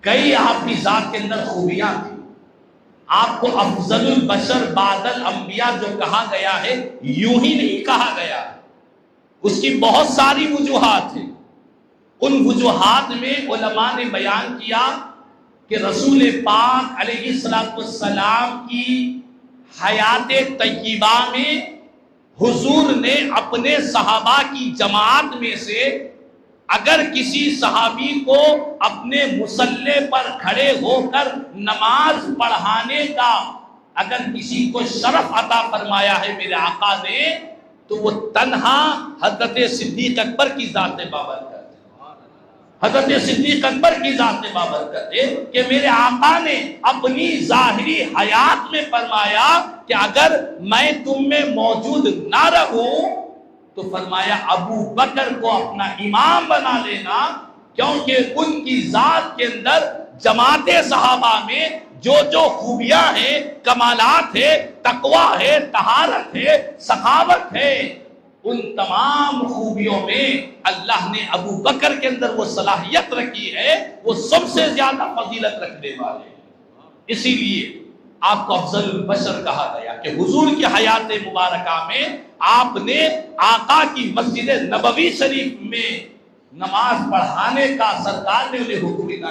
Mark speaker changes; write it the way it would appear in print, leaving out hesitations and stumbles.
Speaker 1: کئی آپ کی ذات کے اندر خوبیاں تھیں. آپ کو افضل البشر بعد الانبیاء جو کہا گیا ہے یوں ہی نہیں کہا گیا، اس کی بہت ساری وجوہات ہیں. ان وجوہات میں علماء نے بیان کیا کہ رسول پاک علیہ السلام کی حیات طیبہ میں حضور نے اپنے صحابہ کی جماعت میں سے اگر کسی صحابی کو اپنے مصلی پر کھڑے ہو کر نماز پڑھانے کا اگر کسی کو شرف عطا فرمایا ہے میرے آقا نے، تو وہ تنہا حضرت صدیق اکبر کی ذات بابرکت ہے. حضرت صدیق اکبر کی ذات بابرکت ہے کہ میرے آقا نے اپنی ظاہری حیات میں فرمایا کہ اگر میں تم میں موجود نہ رہوں تو فرمایا ابو بکر کو اپنا امام بنا لینا، کیونکہ ان کی ذات کے اندر جماعت صحابہ میں جو جو خوبیاں ہیں، کمالات ہے، تقویٰ ہے، طہارت ہے، سخاوت ہے، ان تمام خوبیوں میں اللہ نے ابو بکر کے اندر وہ صلاحیت رکھی ہے، وہ سب سے زیادہ فضیلت رکھنے والے. اسی لیے آپ کو افضل البشر کہا گیا کہ حضور کی حیات مبارکہ میں آپ نے آقا کی مسجد نبوی شریف میں نماز پڑھانے کا سرکار نے انہیں حکم دیا.